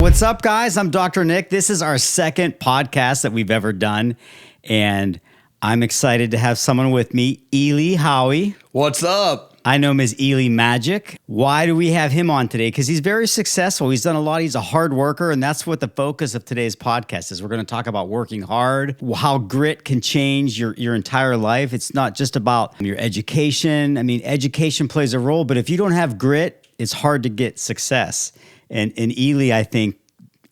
What's up, guys? I'm Dr. Nick. This is our second podcast that we've ever done, and I'm excited to have someone with me, Elie Howie. What's up? I know him as Elie Magic. Why do we have him on today? Because he's very successful. He's done a lot. He's a hard worker, and that's what the focus of today's podcast is. We're going to talk about working hard, how grit can change your entire life. It's not just about your education. I mean, education plays a role, but if you don't have grit, it's hard to get success. And Elie, I think,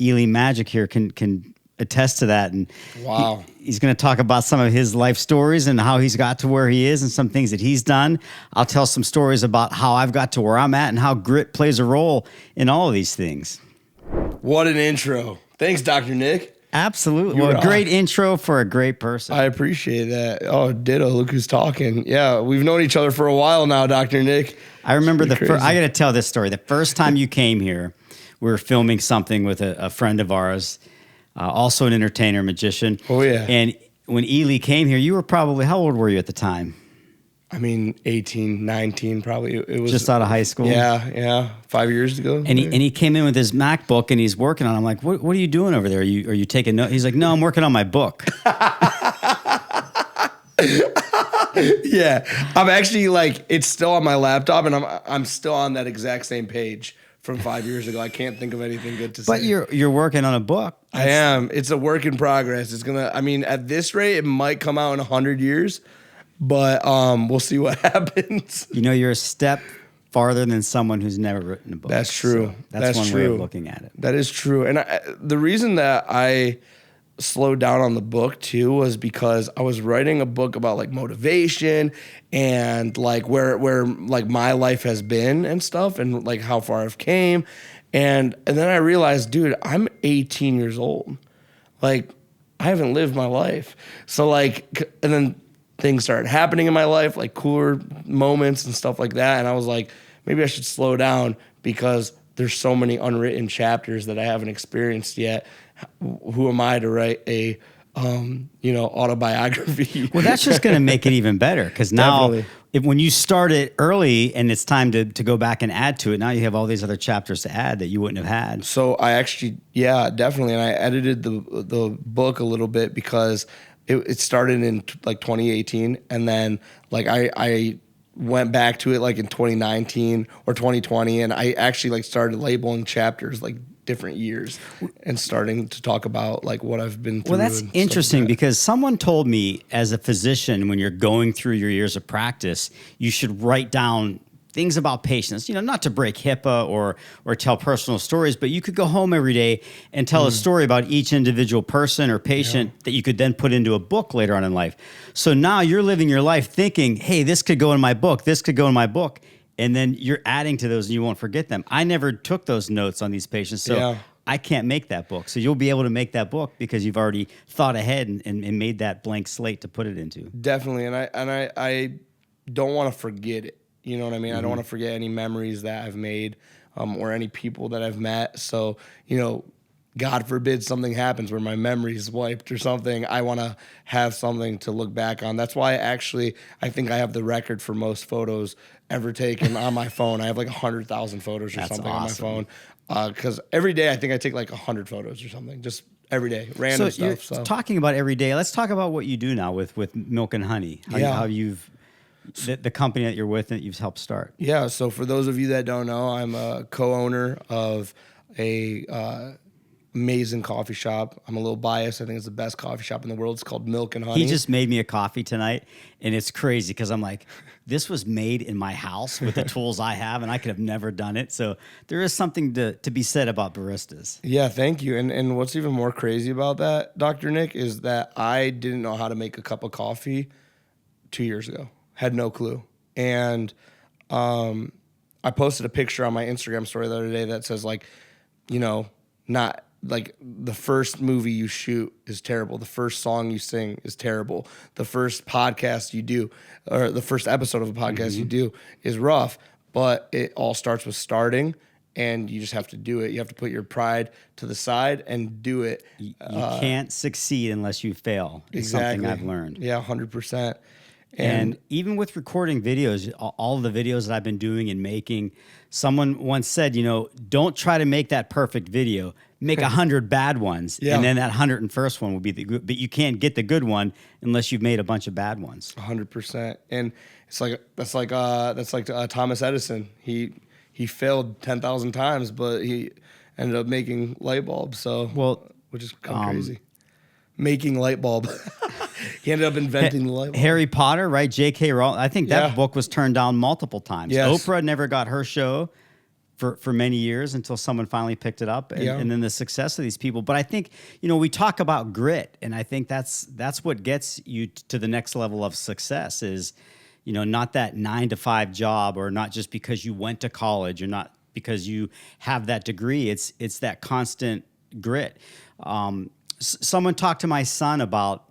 Elie Magic here can attest to that. And wow, he's going to talk about some of his life stories and how he's got to where he is and some things that he's done. I'll tell some stories about how I've got to where I'm at and how grit plays a role in all of these things. What an intro. Thanks, Dr. Nick. Absolutely. Well, a great intro for a great person. I appreciate that. Oh, ditto. Look who's talking. Yeah, we've known each other for a while now, Dr. Nick. I remember I got to tell this story. The first time you came here, we were filming something with a friend of ours, also an entertainer, magician. Oh, yeah. And when Elie came here, you were probably, how old were you at the time? I mean, 18, 19, probably. It was just out of high school? Yeah. 5 years ago. And he came in with his MacBook and he's working on it. I'm like, what are you doing over there? Are you taking notes? He's like, no, I'm working on my book. Yeah. I'm actually like, it's still on my laptop and I'm still on that exact same page from 5 years ago. I can't think of anything good to say. But you're working on a book. I am. It's a work in progress. It's gonna. I mean, at this rate, it might come out in 100 years, but we'll see what happens. You know, you're a step farther than someone who's never written a book. That's true. So that's one way of looking at it. That is true. And the reason that I slowed down on the book too was because I was writing a book about like motivation and like where like my life has been and stuff and like how far I've came. And then I realized, dude, I'm 18 years old. Like I haven't lived my life. So like, and then things started happening in my life, like cooler moments and stuff like that. And I was like, maybe I should slow down because there's so many unwritten chapters that I haven't experienced yet. Who am I to write a, autobiography? Well, that's just going to make it even better because now when you start it early and it's time to go back and add to it, now you have all these other chapters to add that you wouldn't have had. So I actually, yeah, definitely. And I edited the book a little bit because it started in like 2018. And then like I went back to it like in 2019 or 2020. And I actually like started labeling chapters like different years and starting to talk about like what I've been through. Well, that's interesting because someone told me as a physician, when you're going through your years of practice, you should write down things about patients, not to break HIPAA or tell personal stories, but you could go home every day and tell a story about each individual person or patient that you could then put into a book later on in life. So now you're living your life thinking, hey, this could go in my book, this could go in my book. And then you're adding to those and you won't forget them. I never took those notes on these patients, so I can't make that book. So you'll be able to make that book because you've already thought ahead and made that blank slate to put it into. Definitely, and I don't want to forget it. You know what I mean? Mm-hmm. I don't want to forget any memories that I've made or any people that I've met. So, God forbid something happens where my memory's wiped or something, I want to have something to look back on. That's why I think I have the record for most photos ever taken on my phone. I have like 100,000 photos or something awesome. on my phone. Because every day I think I take like 100 photos or something, just every day, random stuff. So talking about every day, let's talk about what you do now with Milk and Honey, how you've, the company that you're with that you've helped start. Yeah, so for those of you that don't know, I'm a co-owner of a amazing coffee shop. I'm a little biased. I think it's the best coffee shop in the world. It's called Milk and Honey. He just made me a coffee tonight, and it's crazy because I'm like, this was made in my house with the tools I have, and I could have never done it. So there is something to be said about baristas. Yeah, thank you. And what's even more crazy about that, Dr. Nick, is that I didn't know how to make a cup of coffee 2 years ago. Had no clue. And I posted a picture on my Instagram story the other day that says like, not like the first movie you shoot is terrible. The first song you sing is terrible. The first podcast you do, or the first episode of a podcast you do is rough, but it all starts with starting and you just have to do it. You have to put your pride to the side and do it. You can't succeed unless you fail. It's exactly. Something I've learned. Yeah, 100%. And even with recording videos, all the videos that I've been doing and making, someone once said, don't try to make that perfect video. make 100 bad ones, Yeah. and then that 101st one will be the good. But you can't get the good one unless you've made a bunch of bad ones. 100%. And it's like that's like Thomas Edison. He failed 10,000 times, but he ended up making light bulbs. So which is kind of crazy. Making light bulb. He ended up inventing the light bulb. Harry Potter, right? J.K. Rowling. I think that book was turned down multiple times. Yes. Oprah never got her show for many years until someone finally picked it up, and then the success of these people. But I think, we talk about grit, and I think that's what gets you to the next level of success is, not that 9-to-5 job, or not just because you went to college, or not because you have that degree. It's that constant grit. Someone talked to my son about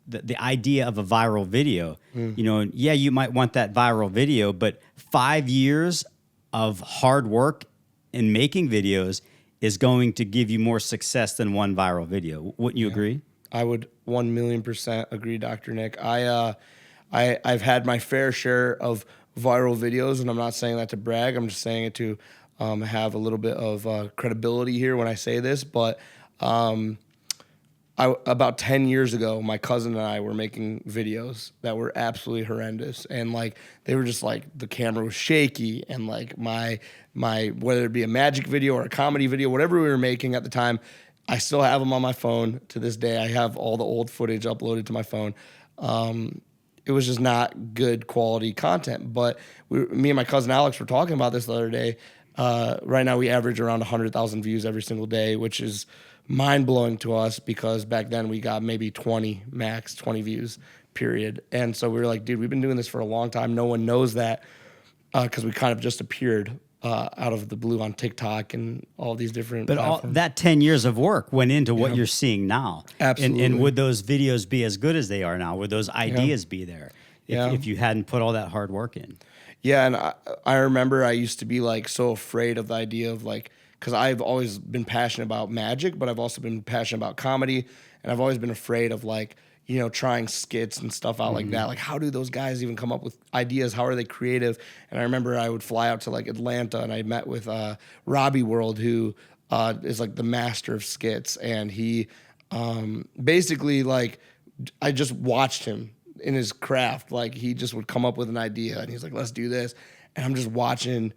the idea of a viral video. You might want that viral video, but 5 years of hard work in making videos is going to give you more success than one viral video. Wouldn't you agree? I would 1,000,000% agree, Dr. Nick. I've had my fair share of viral videos, and I'm not saying that to brag. I'm just saying it to have a little bit of credibility here when I say this. But about 10 years ago, my cousin and I were making videos that were absolutely horrendous. And they were just the camera was shaky, and my whether it be a magic video or a comedy video, whatever we were making at the time, I still have them on my phone to this day. I have all the old footage uploaded to my phone. It was just not good quality content. But me and my cousin Alex were talking about this the other day. Right now we average around 100,000 views every single day, which is mind-blowing to us because back then we got maybe 20 views, period. And so we were like, dude, we've been doing this for a long time. No one knows that because we kind of just appeared out of the blue on TikTok and all these different platforms. But that 10 years of work went into what you're seeing now. Absolutely. And would those videos be as good as they are now? Would those ideas be there if you hadn't put all that hard work in? Yeah, and I remember I used to be so afraid of the idea of because I've always been passionate about magic, but I've also been passionate about comedy, and I've always been afraid of trying skits and stuff out like that. How do those guys even come up with ideas? How are they creative? And I remember I would fly out to Atlanta, and I met with Robbie World, who is the master of skits, and he basically I just watched him in his craft. He just would come up with an idea, and he's like, let's do this. And I'm just watching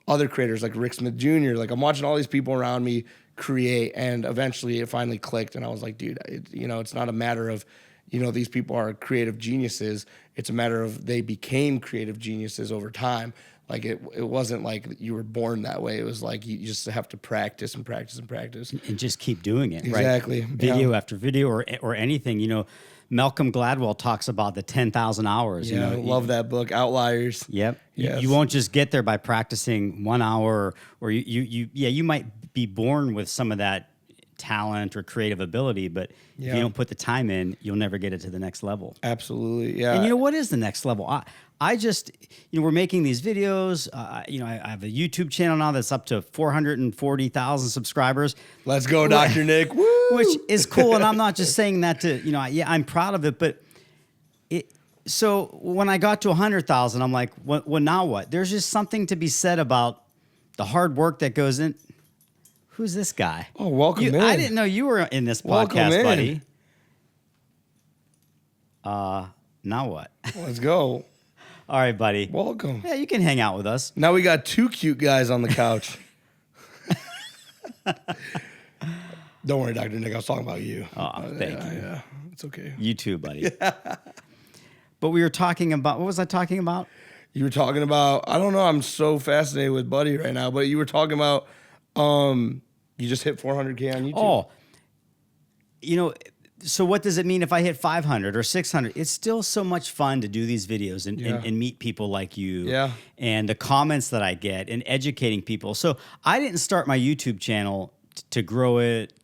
other creators like Rick Smith Jr. I'm watching all these people around me create, and eventually it finally clicked, and I was like, dude, it's not a matter of, these people are creative geniuses. It's a matter of they became creative geniuses over time. It wasn't you were born that way. It was you just have to practice and practice and practice. And just keep doing it, exactly. Right? Video after video or anything, Malcolm Gladwell talks about the 10,000 hours. Yeah, I love that book, Outliers. Yep. Yes. You won't just get there by practicing 1 hour, or you might be born with some of that talent or creative ability, but if you don't put the time in, you'll never get it to the next level. Absolutely, yeah. And what is the next level? I just, we're making these videos. I have a YouTube channel now that's up to 440,000 subscribers. Let's go, Dr. Nick. Woo! Which is cool, and I'm not just saying that to, I'm proud of it, but so when I got to 100,000, I'm like, well, now what? There's just something to be said about the hard work that goes in. Who's this guy? Oh, welcome in. I didn't know you were in this podcast, buddy. Now what? Let's go. All right, buddy. Welcome. Yeah, you can hang out with us. Now we got two cute guys on the couch. Don't worry, Dr. Nick. I was talking about you. Oh, thank you. Yeah, it's okay. You too, buddy. But we were talking about, what was I talking about? You were talking about, I don't know, I'm so fascinated with Buddy right now, but you were talking about, you just hit 400K on YouTube. Oh, so what does it mean if I hit 500 or 600? It's still so much fun to do these videos and meet people like you. Yeah. And the comments that I get and educating people. So I didn't start my YouTube channel to grow it,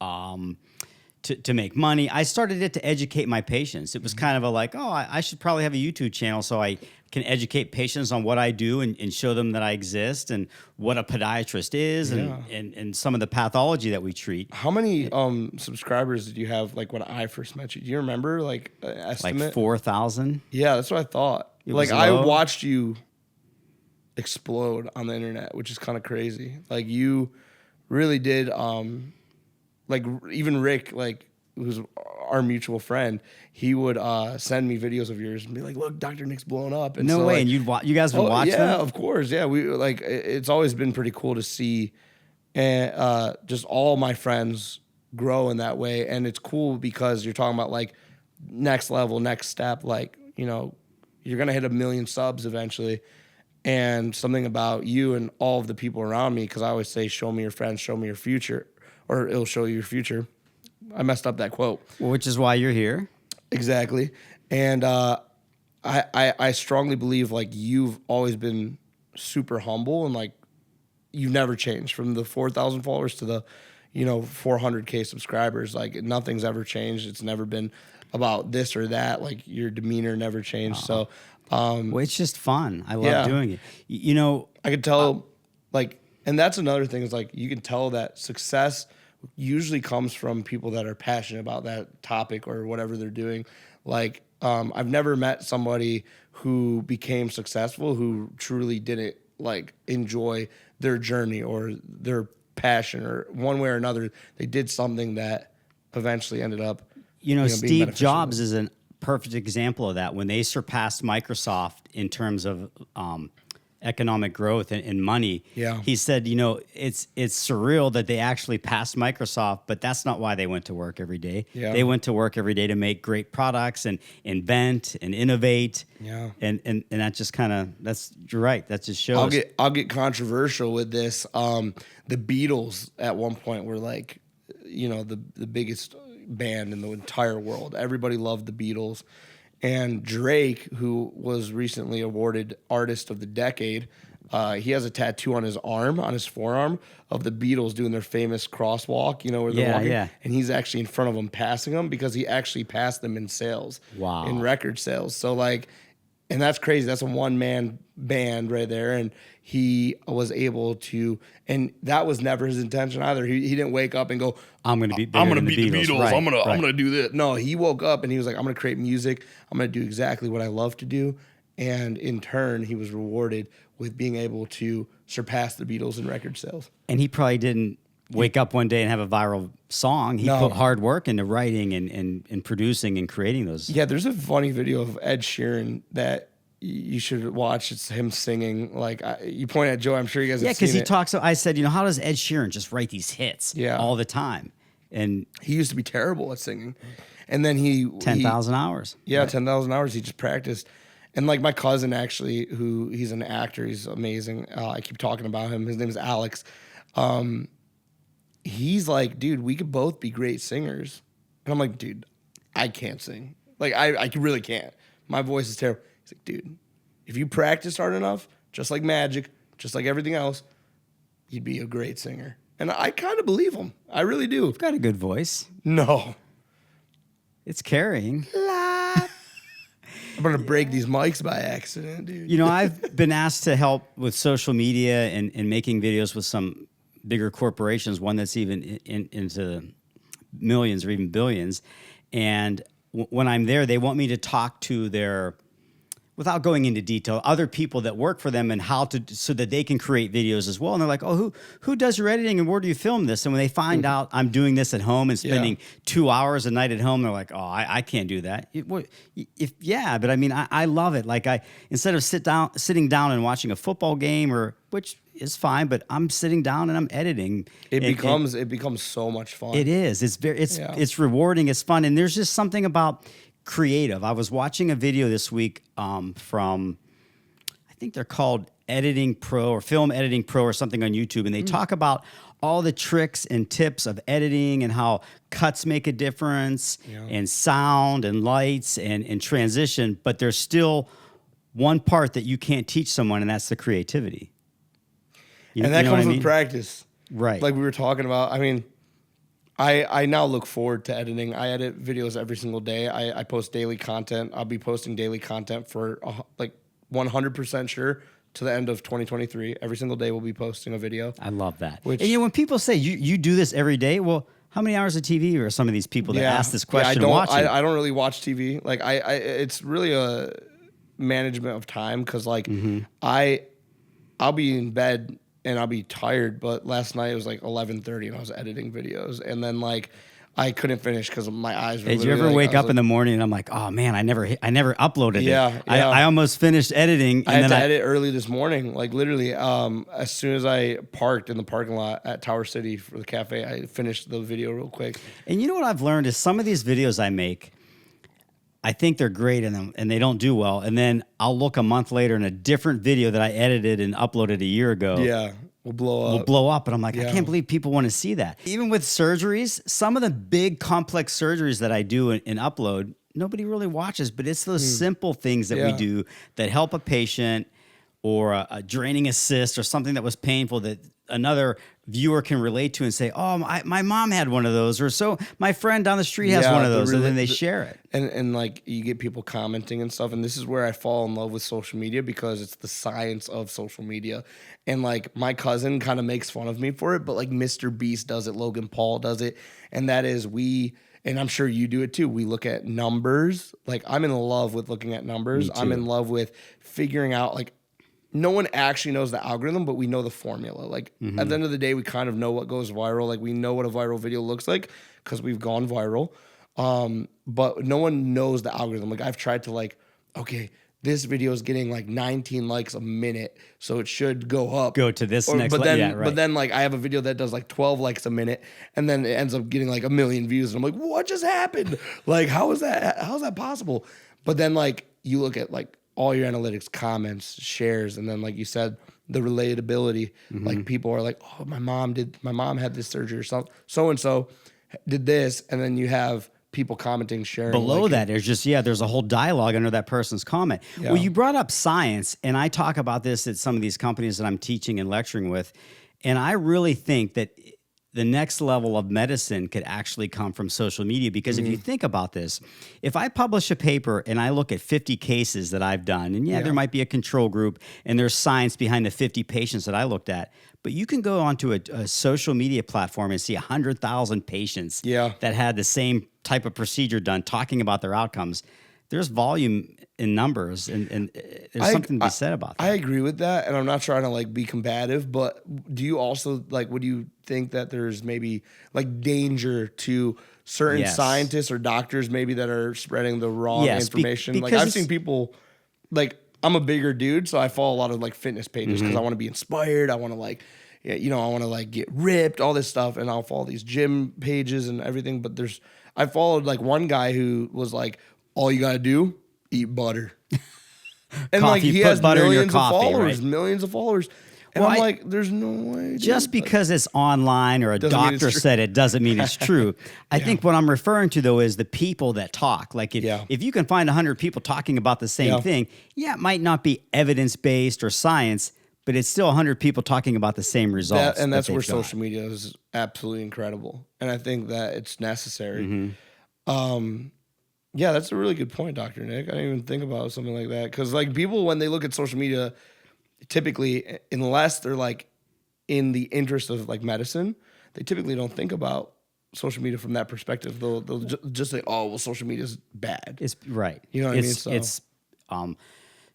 to make money. I started it to educate my patients. It was kind of I should probably have a YouTube channel so I can educate patients on what I do and show them that I exist and what a podiatrist is and some of the pathology that we treat. How many subscribers did you have when I first met you? Do you remember estimate? 4,000? Yeah, that's what I thought. I watched you explode on the internet, which is kind of crazy. You really did, like even Rick, like who's our mutual friend, he would send me videos of yours and be like, "Look, Dr. Nick's blowing up." And No so, way. like, And you guys would watch yeah, them? of course, yeah. We like it's always been pretty cool to see, and just all my friends grow in that way, and it's cool because you're talking about like next level, next step, like you're gonna hit 1 million subs eventually. And something about you and all of the people around me, because I always say, show me your friends, show me your future, or it'll show you your future. I messed up that quote. Which is why you're here. Exactly. And I strongly believe like you've always been super humble and like you've never changed from the 4,000 followers to the 400K subscribers. Like nothing's ever changed. It's never been about this or that. Like your demeanor never changed. So Well, it's just fun. I love doing it. I could tell, like, and that's another thing is like you can tell that success usually comes from people that are passionate about that topic or whatever they're doing. Like, I've never met somebody who became successful who truly didn't like enjoy their journey or their passion or one way or another. They did something that eventually ended up. Being Steve beneficial. Jobs is a perfect example of that. When they surpassed Microsoft in terms of economic growth and money, he said, it's surreal that they actually passed Microsoft, but that's not why they went to work every day. Yeah. They went to work every day to make great products and invent and innovate. Yeah. And that just you're right. That just shows. I'll get controversial with this. The Beatles at one point were like, the biggest band in the entire world. Everybody loved the Beatles. And Drake, who was recently awarded Artist of the Decade, he has a tattoo on his arm, on his forearm, of the Beatles doing their famous crosswalk, where they're walking. Yeah. And he's actually in front of them passing them because he actually passed them in sales. Wow. In record sales. So like, and that's crazy. That's a one-man band right there. And he was able to, and that was never his intention either. He didn't wake up and go, I'm going to be beat the Beatles. Right, I'm gonna do this. No, he woke up and he was like, I'm gonna create music. I'm gonna do exactly what I love to do. And in turn, he was rewarded with being able to surpass the Beatles in record sales. And he probably didn't wake up one day and have a viral song. He put hard work into writing and producing and creating those. Yeah, there's a funny video of Ed Sheeran that you should watch. It's him singing. Like you point at Joe, I'm sure you guys have seen it. Yeah, because he talks. I said, how does Ed Sheeran just write these hits all the time? And he used to be terrible at singing, and then 10,000 hours. Yeah, 10,000 hours. He just practiced. And like my cousin, actually, he's an actor. He's amazing. I keep talking about him. His name is Alex. He's like, dude, we could both be great singers. And I'm like, dude, I can't sing. Like I really can't. My voice is terrible. He's like, dude, if you practice hard enough, just like magic, just like everything else, you'd be a great singer. And I kind of believe him. I really do. You've got a good voice. No. It's carrying. I'm going to break these mics by accident, dude. I've been asked to help with social media and making videos with some bigger corporations, one that's even into millions or even billions. And when I'm there, they want me to talk to their, without going into detail, other people that work for them and how to, so that they can create videos as well. And they're like, oh, who does your editing and where do you film this? And when they find out I'm doing this at home and spending 2 hours a night at home, they're like, oh, I can't do that. But I mean, I love it. Like instead of sitting down and watching a football game which is fine, but I'm sitting down and I'm editing. It becomes so much fun. It is. It's rewarding. It's fun. And there's just something about creative. I was watching a video this week from, I think they're called Editing Pro or Film Editing Pro or something on YouTube. And they talk about all the tricks and tips of editing and how cuts make a difference and sound and lights and transition. But there's still one part that you can't teach someone, and that's the creativity. And that comes with practice. Right. Like we were talking about. I mean, I now look forward to editing. I edit videos every single day. I post daily content. I'll be posting daily content for like 100% sure to the end of 2023. Every single day we'll be posting a video. I love that. And when people say you do this every day, well, how many hours of TV are some of these people that ask this question watching? I don't really watch TV. Like it's really a management of time because like I'll be in bed and I'll be tired. But last night it was like 11:30 and I was editing videos, and then like I couldn't finish because my eyes were. Did you ever like, wake up in the morning and I'm like, oh man, I never uploaded Yeah, it. yeah. I almost finished editing. I had to edit early this morning, like literally. As soon as I parked in the parking lot at Tower City for the cafe, I finished the video real quick. And you know what I've learned is some of these videos I make, I think they're great in them and they don't do well. And then I'll look a month later and a different video that I edited and uploaded a year ago. Yeah, will blow up. And I'm like, I can't believe people want to see that. Even with surgeries, some of the big complex surgeries that I do and upload, nobody really watches, but it's those simple things that we do that help a patient, or a draining assist or something that was painful that another viewer can relate to and say, oh, my mom had one of those, or so my friend down the street has one of those, and then they share it. And like you get people commenting and stuff, and this is where I fall in love with social media, because it's the science of social media. And like my cousin kind of makes fun of me for it, but like Mr. Beast does it, Logan Paul does it, and that is and I'm sure you do it too. We look at numbers. Like I'm in love with looking at numbers. I'm in love with figuring out, like, no one actually knows the algorithm, but we know the formula. Like at the end of the day, we kind of know what goes viral. Like we know what a viral video looks like because we've gone viral. But no one knows the algorithm. Like I've tried to like, okay, this video is getting like 19 likes a minute, so it should go up. Go to this next but then, yeah, right. But then like I have a video that does like 12 likes a minute, and then it ends up getting like 1 million views. And I'm like, what just happened? Like, how is that possible? But then like you look at like all your analytics, comments, shares, and then like you said, the relatability. Like people are like, oh, my mom had this surgery, or so and so did this, and then you have people commenting, sharing. Below that, there's a whole dialogue under that person's comment. Yeah. Well, you brought up science, and I talk about this at some of these companies that I'm teaching and lecturing with, and I really think that the next level of medicine could actually come from social media, because if you think about this, if I publish a paper and I look at 50 cases that I've done, and there might be a control group and there's science behind the 50 patients that I looked at, but you can go onto a social media platform and see 100,000 patients that had the same type of procedure done, talking about their outcomes. There's volume in numbers, and there's something to be said about that. I agree with that, and I'm not trying to like be combative, but do you also like, would you think that there's maybe like danger to certain scientists or doctors maybe that are spreading the wrong information? Like I've seen people, like I'm a bigger dude, so I follow a lot of like fitness pages because I want to be inspired. I want to like, I want to like get ripped, all this stuff, and I'll follow these gym pages and everything. But I followed like one guy who was like, all you gotta do, eat butter. And like he has millions of followers, millions of followers. And I'm like, there's no way. Just because it's online or a doctor said it doesn't mean it's true. I think what I'm referring to, though, is the people that talk. Like if you can find 100 people talking about the same thing, it might not be evidence-based or science, but it's still 100 people talking about the same results. And that's where social media is absolutely incredible. And I think that it's necessary. Yeah, that's a really good point, Dr. Nick. I didn't even think about something like that. Because like people, when they look at social media, typically, unless they're like in the interest of like medicine, they typically don't think about social media from that perspective. They'll just say, oh, well, social media is bad. It's right. You know what I mean? So, it's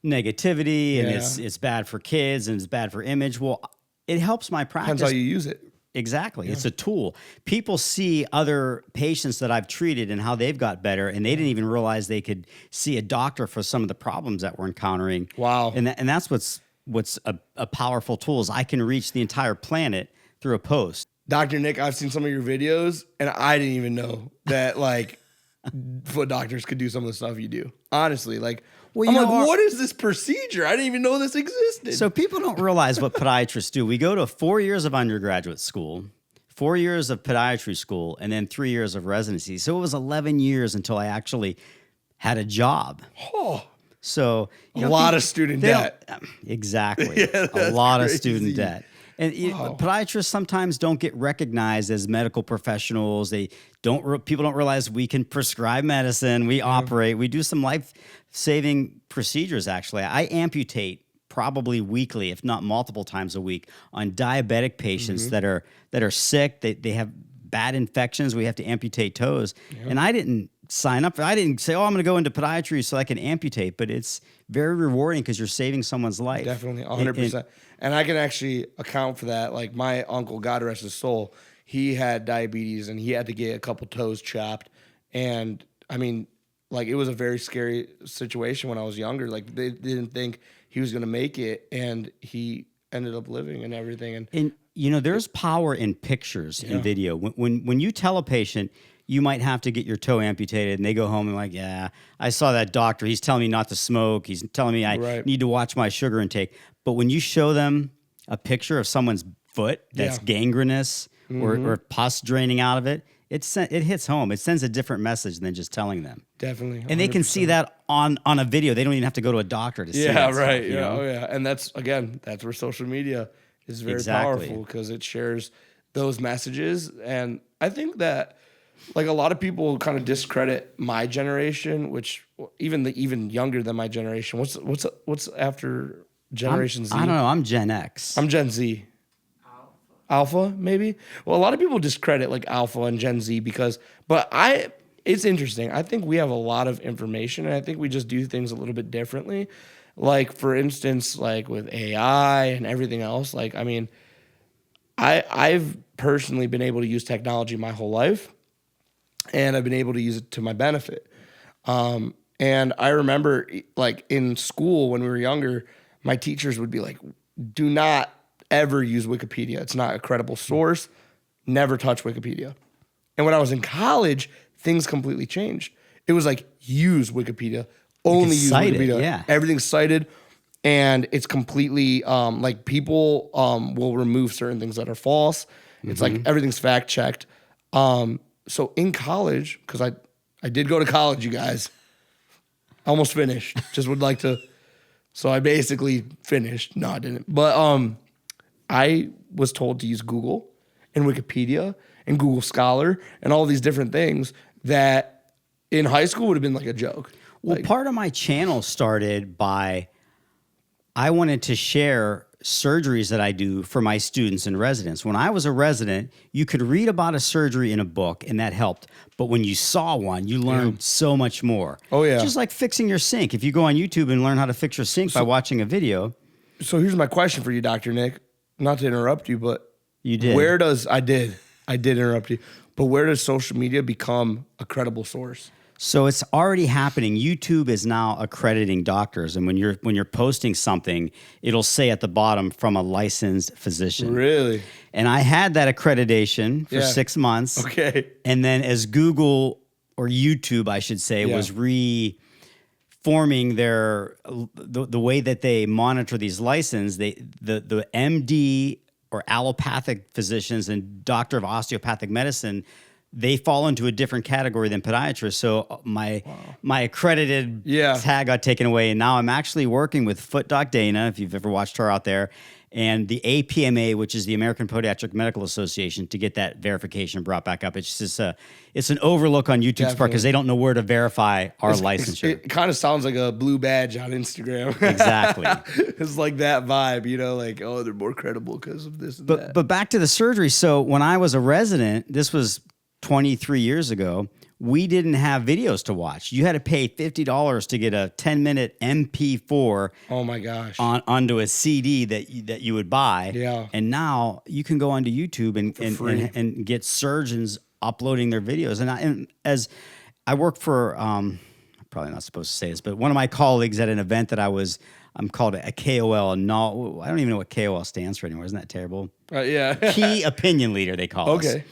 negativity, and it's bad for kids, and it's bad for image. Well, it helps my practice. Depends how you use it. Exactly. It's a tool. People see other patients that I've treated and how they've got better, and they didn't even realize they could see a doctor for some of the problems that we're encountering. Wow. And that's what's a powerful tool, is I can reach the entire planet through a post. Dr. Nick, I've seen some of your videos, and I didn't even know that like foot doctors could do some of the stuff you do. Honestly, like, I'm like, what is this procedure? I didn't even know this existed. So people don't realize what podiatrists do. We go to 4 years of undergraduate school, 4 years of podiatry school, and then 3 years of residency. So it was 11 years until I actually had a job. Oh. So a lot of student debt. Exactly. A lot of student debt. And podiatrists sometimes don't get recognized as medical professionals. People don't realize we can prescribe medicine. We operate. We do some life-saving procedures. Actually, I amputate probably weekly, if not multiple times a week, on diabetic patients that are sick. They have bad infections. We have to amputate toes, and I didn't sign up. I didn't say, oh, I'm going to go into podiatry so I can amputate, but it's very rewarding because you're saving someone's life. Definitely, 100%. And I can actually account for that. Like my uncle, God rest his soul, he had diabetes and he had to get a couple toes chopped. And I mean, like it was a very scary situation when I was younger. Like they didn't think he was going to make it, and he ended up living and everything. And you know, there's power in pictures and video. When you tell a patient you might have to get your toe amputated, and they go home and like, yeah, I saw that doctor. He's telling me not to smoke. He's telling me I need to watch my sugar intake. But when you show them a picture of someone's foot that's gangrenous or pus draining out of it, it hits home. It sends a different message than just telling them. Definitely. 100%. And they can see that on a video. They don't even have to go to a doctor to see that right. stuff, you know? Oh, yeah. And that's where social media is very powerful, because it shares those messages. And I think that, like, a lot of people kind of discredit my generation, which even younger than my generation. What's after Generation Z? I don't know. I'm Gen X. I'm Gen Z. Alpha, maybe? Well, a lot of people discredit like Alpha and Gen Z it's interesting. I think we have a lot of information, and I think we just do things a little bit differently. Like, for instance, like with AI and everything else, like, I mean, I've personally been able to use technology my whole life, and I've been able to use it to my benefit. And I remember, like, in school when we were younger, my teachers would be like, do not ever use Wikipedia. It's not a credible source. Never touch Wikipedia. And when I was in college, things completely changed. It was like, use Wikipedia. Only use Wikipedia. Yeah. Everything's cited, and it's completely like people will remove certain things that are false. It's like everything's fact checked. So in college, because I did go to college, you guys, almost finished. Just would like to. So I basically finished. No, I didn't. But I was told to use Google and Wikipedia and Google Scholar and all these different things that in high school would have been like a joke. Well, part of my channel started by I wanted to share surgeries that I do for my students and residents. When I was a resident, you could read about a surgery in a book, and that helped. But when you saw one, you learned so much more. Oh, yeah. Just like fixing your sink. If you go on YouTube and learn how to fix your sink by watching a video. So here's my question for you, Dr. Nick. Not to interrupt you, but you did. I did interrupt you. But where does social media become a credible source? So it's already happening. YouTube is now accrediting doctors, and when you're posting something, it'll say at the bottom, from a licensed physician. Really? And I had that accreditation for 6 months. Okay. And then as Google, or YouTube, I should say, was reforming the way that they monitor these licenses, the MD or allopathic physicians and doctor of osteopathic medicine, they fall into a different category than podiatrists. So my accredited tag got taken away, and now I'm actually working with Foot Doc Dana, if you've ever watched her out there, and the APMA, which is the American Podiatric Medical Association, to get that verification brought back up. It's just it's an overlook on YouTube's part because they don't know where to verify our licensure. It kind of sounds like a blue badge on Instagram. Exactly. It's like that vibe, you know, like, oh, they're more credible because of this and that. But back to the surgery. So when I was a resident, this was 23 years ago, we didn't have videos to watch. You had to pay $50 to get a 10-minute MP4. Oh my gosh! Onto a CD that you would buy. Yeah. And now you can go onto YouTube and get surgeons uploading their videos. And as I work for, I'm probably not supposed to say this, but one of my colleagues at an event that I'm called a KOL. No, I don't even know what KOL stands for anymore. Isn't that terrible? Key opinion leader, they call us. Okay.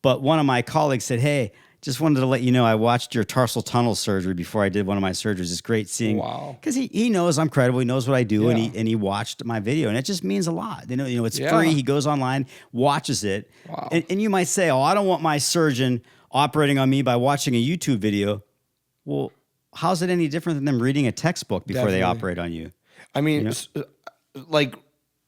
But one of my colleagues said, hey, just wanted to let you know I watched your tarsal tunnel surgery before I did one of my surgeries. It's great seeing, because he knows I'm credible. He knows what I do, and he watched my video, and it just means a lot. You know, it's free. He goes online, watches it, and you might say, oh, I don't want my surgeon operating on me by watching a YouTube video. Well, how's it any different than them reading a textbook before they operate on you? I mean, like,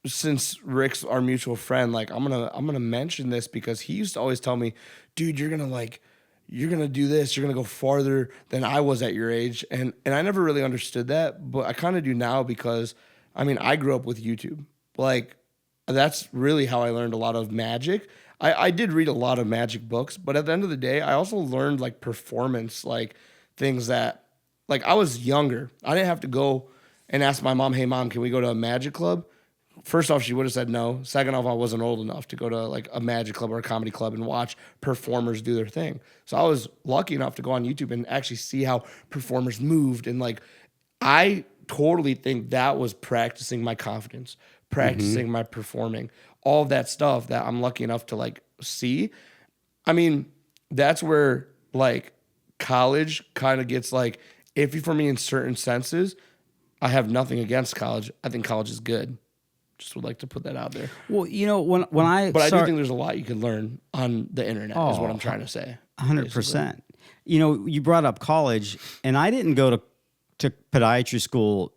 since Rick's our mutual friend, like I'm gonna mention this because he used to always tell me, dude, you're gonna do this, you're gonna go farther than I was at your age. And I never really understood that, but I kind of do now because I mean I grew up with YouTube. Like that's really how I learned a lot of magic. I did read a lot of magic books, but at the end of the day, I also learned like performance, like things that, like I was younger. I didn't have to go and ask my mom, hey mom, can we go to a magic club? First off, she would have said no. Second off, I wasn't old enough to go to like a magic club or a comedy club and watch performers do their thing. So I was lucky enough to go on YouTube and actually see how performers moved. And like, I totally think that was practicing my confidence, practicing my performing, all of that stuff that I'm lucky enough to like see. I mean, that's where like college kind of gets like iffy for me in certain senses. I have nothing against college. I think college is good. Just would like to put that out there. Well, you know, when I But I do think there's a lot you can learn on the internet is what I'm trying to say. 100%. You know, you brought up college, and I didn't go to podiatry school.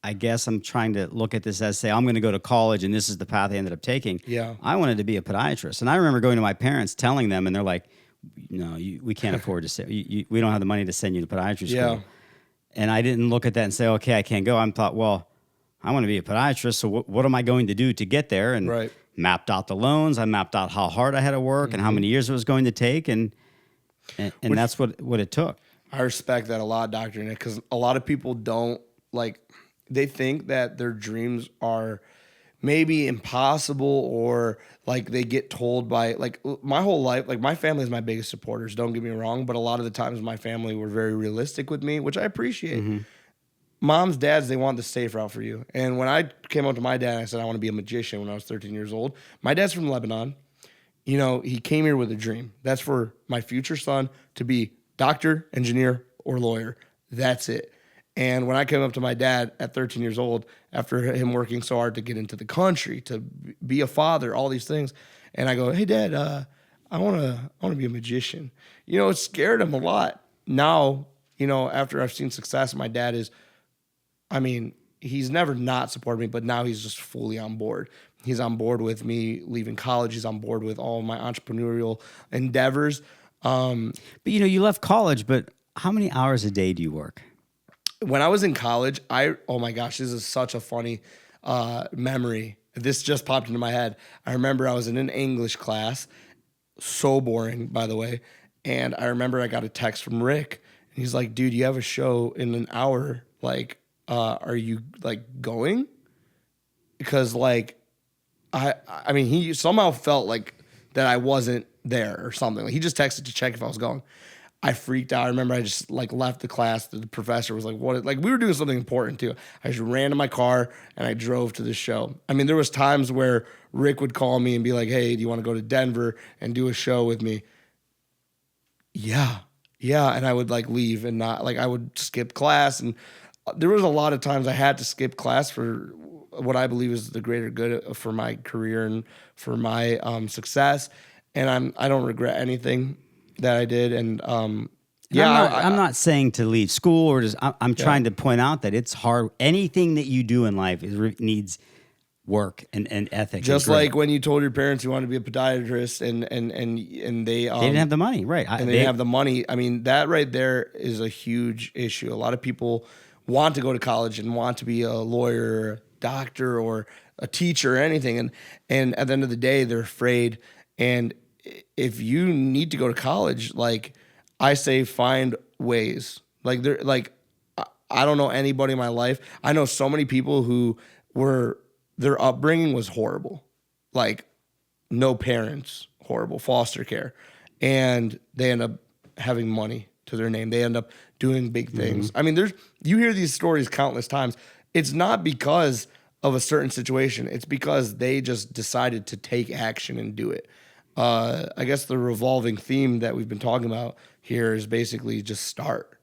I guess I'm trying to look at this as say, I'm going to go to college and this is the path I ended up taking. Yeah. I wanted to be a podiatrist. And I remember going to my parents, telling them, and they're like, no, we can't afford to send we don't have the money to send you to podiatry school. Yeah. And I didn't look at that and say, okay, I can't go. I thought, well, I want to be a podiatrist. So what am I going to do to get there? And mapped out the loans. I mapped out how hard I had to work and how many years it was going to take. And that's what it took. I respect that a lot, Dr. Nick, because a lot of people don't like, they think that their dreams are maybe impossible or like they get told by like my whole life, like my family is my biggest supporters. Don't get me wrong. But a lot of the times my family were very realistic with me, which I appreciate. Moms, dads, they want the safe route for you. And when I came up to my dad and I said, I want to be a magician when I was 13 years old, my dad's from Lebanon. You know, he came here with a dream. That's for my future son to be doctor, engineer, or lawyer. That's it. And when I came up to my dad at 13 years old, after him working so hard to get into the country, to be a father, all these things, and I go, hey, Dad, I want to be a magician. You know, it scared him a lot. Now, you know, after I've seen success, my dad is, I mean, he's never not supported me, but now he's just fully on board. He's on board with me leaving college. He's on board with all my entrepreneurial endeavors. But, you know, you left college, but how many hours a day do you work? When I was in college, oh my gosh, this is such a funny memory. This just popped into my head. I remember I was in an English class, so boring, by the way. And I remember I got a text from Rick. And he's like, dude, you have a show in an hour. Like, are you like going? Because like, I mean, he somehow felt like that I wasn't there or something. Like, he just texted to check if I was going. I freaked out. I remember I just like left the class. The professor was like, what? Like we were doing something important too. I just ran to my car and I drove to the show. I mean, there was times where Rick would call me and be like, hey, do you want to go to Denver and do a show with me? Yeah. And I would like leave and not like, I would skip class. And there was a lot of times I had to skip class for what I believe is the greater good for my career and for my success. And I don't regret anything that I did. And I'm not saying to leave school or just, I'm trying to point out that it's hard. Anything that you do in life needs work and ethic. Just like when you told your parents you wanted to be a podiatrist and they didn't have the money, right? They didn't have the money. I mean, that right there is a huge issue. A lot of people want to go to college and want to be a lawyer, or a doctor, or a teacher or anything. And at the end of the day, they're afraid. And if you need to go to college, like I say, find ways. Like I don't know anybody in my life. I know so many people who their upbringing was horrible. Like no parents, horrible, foster care. And they end up having money to their name. They end up doing big things. I mean, you hear these stories countless times. It's not because of a certain situation. It's because they just decided to take action and do it. I guess the revolving theme that we've been talking about here is basically just start.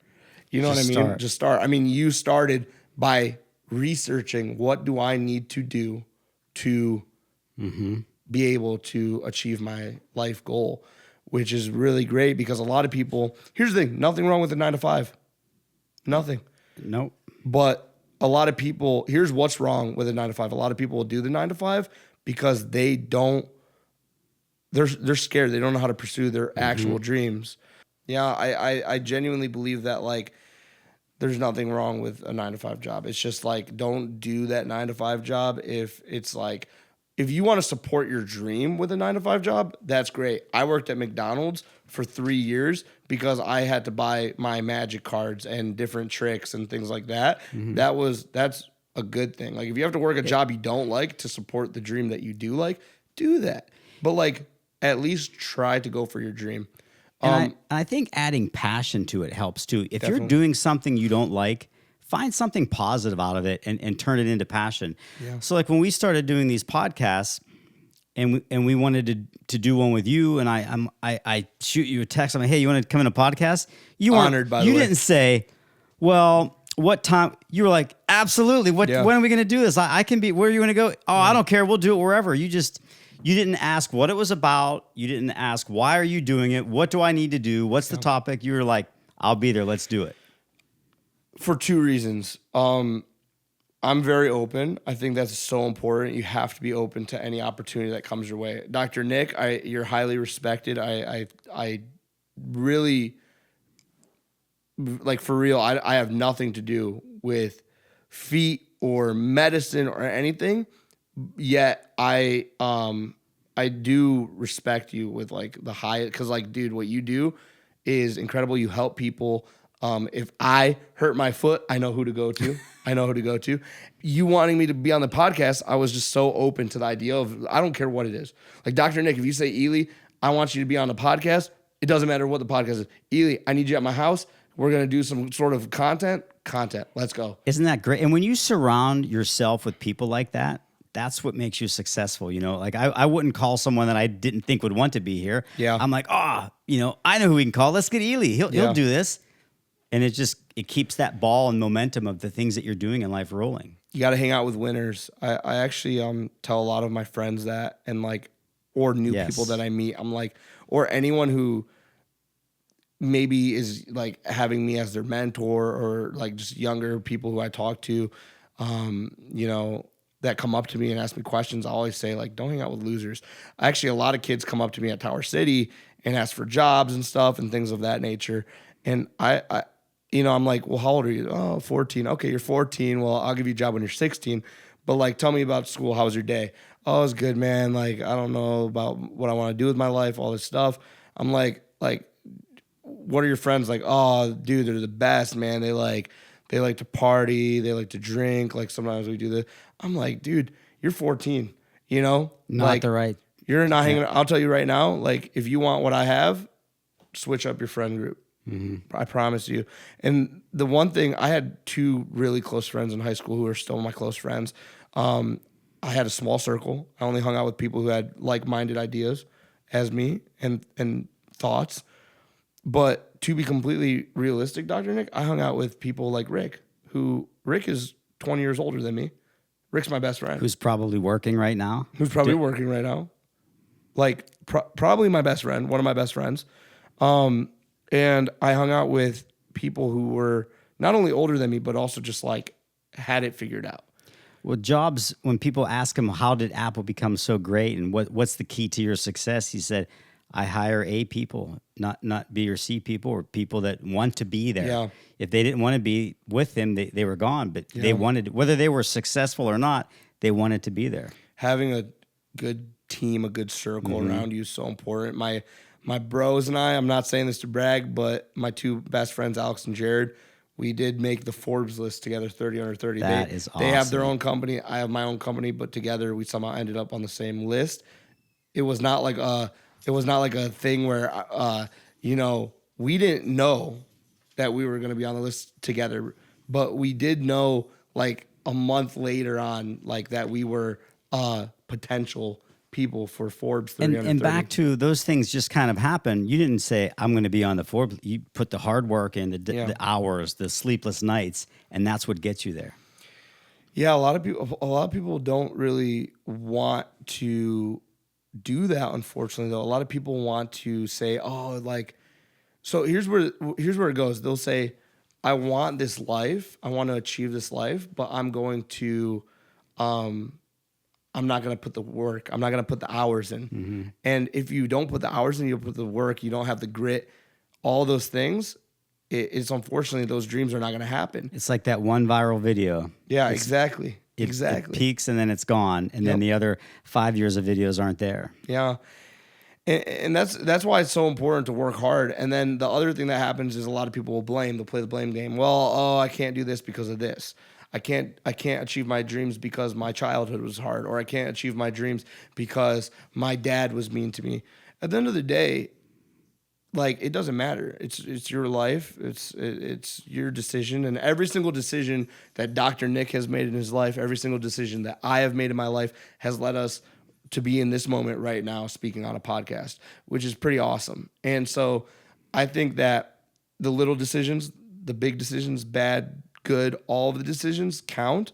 You know what I mean? Just start. I mean, you started by researching what do I need to do to be able to achieve my life goal, which is really great because a lot of people, here's the thing, nothing wrong with a 9-to-5. Nothing. Nope. But a lot of people, here's what's wrong with a 9-to-5. A lot of people will do the 9-to-5 because they're scared. They don't know how to pursue their actual dreams. Yeah, I genuinely believe that like there's nothing wrong with a 9-to-5 job. It's just like don't do that 9-to-5 job if it's like if you want to support your dream with a 9-to-5 job, that's great. I worked at McDonald's for 3 years because I had to buy my magic cards and different tricks and things like that. That's a good thing. Like if you have to work a job you don't like to support the dream that you do like, do that. But like at least try to go for your dream. And I think adding passion to it helps too. If Definitely. you're doing something you don't like, find something positive out of it and turn it into passion. Yeah. So like when we started doing these podcasts and we wanted to do one with you, and I shoot you a text, I'm like, hey, you want to come in a podcast? You weren't Honored, by the way. You didn't say, well, what time? You were like, absolutely. When are we going to do this? I can be. Where are you going to go? Oh, I don't care. We'll do it wherever. You didn't ask what it was about. You didn't ask why are you doing it? What do I need to do? What's the topic? You were like, I'll be there. Let's do it. For 2 reasons. I'm very open. I think that's so important. You have to be open to any opportunity that comes your way. Dr. Nick, you're highly respected. I really, like for real, I have nothing to do with feet or medicine or anything. Yet I do respect you with like the high, because like, dude, what you do is incredible. You help people. If I hurt my foot, I know who to go to. You wanting me to be on the podcast, I was just so open to the idea of, I don't care what it is. Like Dr. Nick, if you say, Elie, I want you to be on the podcast, it doesn't matter what the podcast is. Elie, I need you at my house. We're going to do some sort of content. Let's go. Isn't that great? And when you surround yourself with people like that, that's what makes you successful. You know, like I wouldn't call someone that I didn't think would want to be here. Yeah. I'm like, I know who we can call. Let's get Elie. He'll do this. And it keeps that ball and momentum of the things that you're doing in life rolling. You got to hang out with winners. I actually tell a lot of my friends that, and like, or new people that I meet. I'm like, or anyone who maybe is like having me as their mentor, or like just younger people who I talk to, that come up to me and ask me questions. I always say like, don't hang out with losers. Actually, a lot of kids come up to me at Tower City and ask for jobs and stuff and things of that nature. And I'm like, well, how old are you? Oh, 14. Okay, you're 14. Well, I'll give you a job when you're 16. But like, tell me about school. How was your day? Oh, it was good, man. Like, I don't know about what I want to do with my life, all this stuff. I'm like, what are your friends like? Oh, dude, they're the best, man. They like to party. They like to drink. Like sometimes we do this. I'm like, dude, you're 14. Not like, the right. You're not hanging. I'll tell you right now. Like, if you want what I have, switch up your friend group. Mm-hmm. I promise you. And the one thing, I had 2 really close friends in high school who are still my close friends. I had a small circle. I only hung out with people who had like-minded ideas as me and thoughts. But to be completely realistic, Dr. Nick, I hung out with people like Rick is 20 years older than me. Rick's my best friend. Who's probably working right now. Working right now. Like probably my best friend, one of my best friends. And I hung out with people who were not only older than me, but also just like had it figured out. Well, Jobs, when people ask him, how did Apple become so great and what's the key to your success? He said, I hire A people, not B or C people, or people that want to be there. Yeah. If they didn't want to be with him, they were gone. But they wanted, whether they were successful or not, they wanted to be there. Having a good team, a good circle around you is so important. My bros and I'm not saying this to brag, but my 2 best friends, Alex and Jared, we did make the Forbes list together, 30 under 30. That is awesome. They have their own company. I have my own company, but together we somehow ended up on the same list. It was not like a thing where, we didn't know that we were going to be on the list together, but we did know like a month later on, like that we were potential people for Forbes 30 and back to those things just kind of happen. You didn't say, I'm going to be on the Forbes. You put the hard work in, the hours, the sleepless nights, and that's what gets you there. Yeah, a lot of people don't really want to do that, unfortunately, though. A lot of people want to say, oh, like, so here's where it goes. They'll say, I want this life. I want to achieve this life, but I'm going to I'm not going to put the work. I'm not going to put the hours in. Mm-hmm. And if you don't put the hours in, you don't put the work, you don't have the grit, all those things, it's unfortunately those dreams are not going to happen. It's like that one viral video. Yeah, exactly. Exactly. It peaks and then it's gone. And then the other 5 years of videos aren't there. Yeah. And that's why it's so important to work hard. And then the other thing that happens is a lot of people will blame. They'll play the blame game. Well, oh, I can't do this because of this. I can't achieve my dreams because my childhood was hard, or I can't achieve my dreams because my dad was mean to me. At the end of the day, like, it doesn't matter. It's your life. It's your decision, and every single decision that Dr. Nick has made in his life, every single decision that I have made in my life has led us to be in this moment right now speaking on a podcast, which is pretty awesome. And so I think that the little decisions, the big decisions, bad, good, all of the decisions count.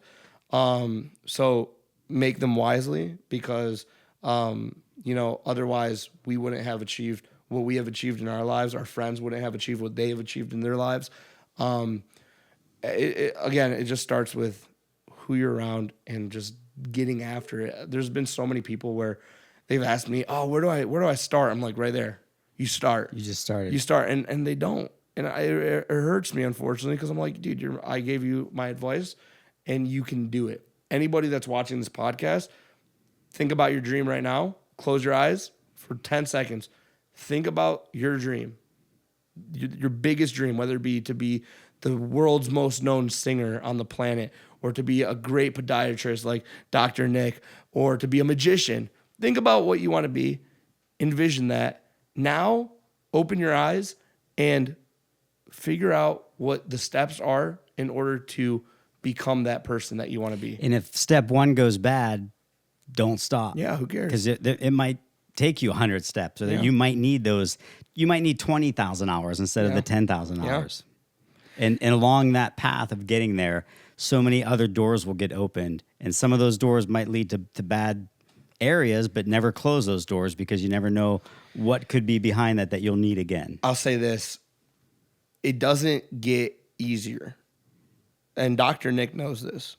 So make them wisely, because, otherwise we wouldn't have achieved what we have achieved in our lives. Our friends wouldn't have achieved what they have achieved in their lives. It just starts with who you're around and just getting after it. There's been so many people where they've asked me, "Oh, where do I start?" I'm like, right there. You start. You just started. You start, and they don't, and it hurts me, unfortunately, because I'm like, dude, I gave you my advice, and you can do it. Anybody that's watching this podcast, think about your dream right now. Close your eyes for 10 seconds. Think about your dream, your biggest dream, whether it be to be the world's most known singer on the planet, or to be a great podiatrist like Dr. Nick, or to be a magician. Think about what you want to be. Envision that. Now, open your eyes and figure out what the steps are in order to become that person that you want to be. And if step 1 goes bad, don't stop. Yeah, who cares? Because it might take you 100 steps, or you might need those. You might need 20,000 hours instead of the 10,000 hours. And along that path of getting there, so many other doors will get opened, and some of those doors might lead to bad areas, but never close those doors, because you never know what could be behind that you'll need again. I'll say this. It doesn't get easier. And Dr. Nick knows this.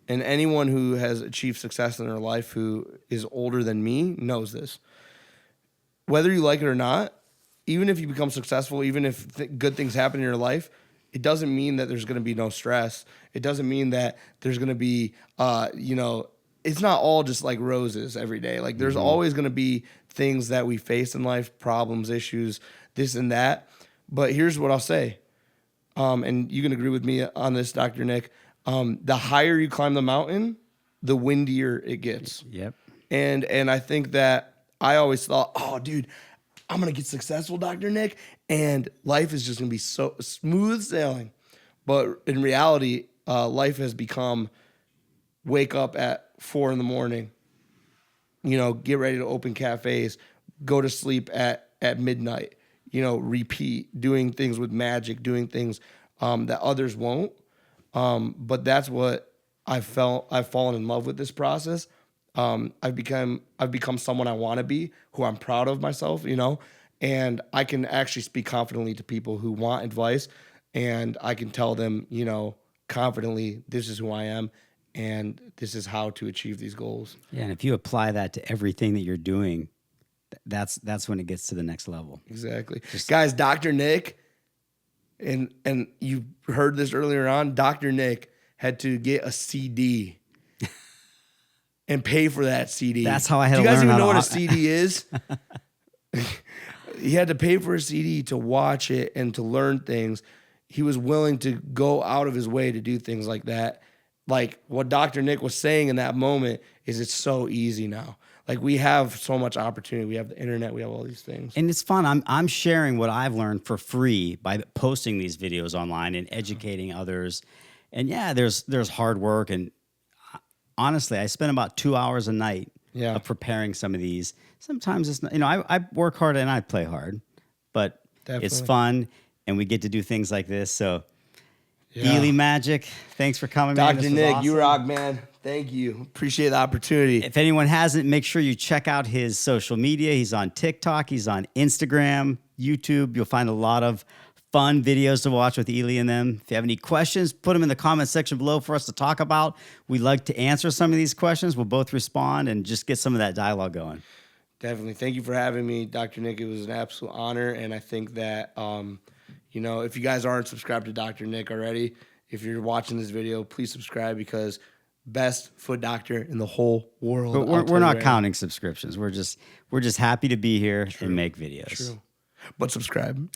And anyone who has achieved success in their life who is older than me knows this. Whether you like it or not, even if you become successful, even if good things happen in your life, it doesn't mean that there's going to be no stress. It doesn't mean that there's going to be, it's not all just like roses every day. Like, there's always going to be things that we face in life, problems, issues, this and that. But here's what I'll say. And you can agree with me on this, Dr. Nick. The higher you climb the mountain, the windier it gets. Yep. And I think that I always thought, oh, dude, I'm going to get successful, Dr. Nick, and life is just going to be so smooth sailing. But in reality, life has become wake up at 4 a.m, get ready to open cafes, go to sleep at midnight, repeat, doing things with magic, doing things that others won't. But that's what I've fallen in love with this process. I've become someone I want to be, who I'm proud of myself, and I can actually speak confidently to people who want advice, and I can tell them, confidently, this is who I am, and this is how to achieve these goals. Yeah, and if you apply that to everything that you're doing, that's when it gets to the next level. Exactly. Guys, Dr. Nick, and you heard this earlier on, Dr. Nick had to get a CD and pay for that CD. That's how I had to learn. Do you guys even know what a CD is? He had to pay for a CD to watch it and to learn things. He was willing to go out of his way to do things like that. Like, what Dr. Nick was saying in that moment is, it's so easy now. Like, we have so much opportunity. We have the internet. We have all these things. And it's fun. I'm sharing what I've learned for free by posting these videos online and educating others. And yeah, there's hard work. And honestly, I spend about 2 hours a night of preparing some of these. Sometimes it's not, I work hard and I play hard, but it's fun. And we get to do things like this. So Elie Magic, thanks for coming, man. Dr. Nick, awesome. You rock, man. Thank you. Appreciate the opportunity. If anyone hasn't, make sure you check out his social media. He's on TikTok. He's on Instagram, YouTube. You'll find a lot of fun videos to watch with Elie and them. If you have any questions, put them in the comment section below for us to talk about. We'd like to answer some of these questions. We'll both respond and just get some of that dialogue going. Definitely. Thank you for having me, Dr. Nick. It was an absolute honor. And I think that, if you guys aren't subscribed to Dr. Nick already, if you're watching this video, please subscribe, because best foot doctor in the whole world. But we're not counting subscriptions. We're just happy to be here and make videos. True. But subscribe.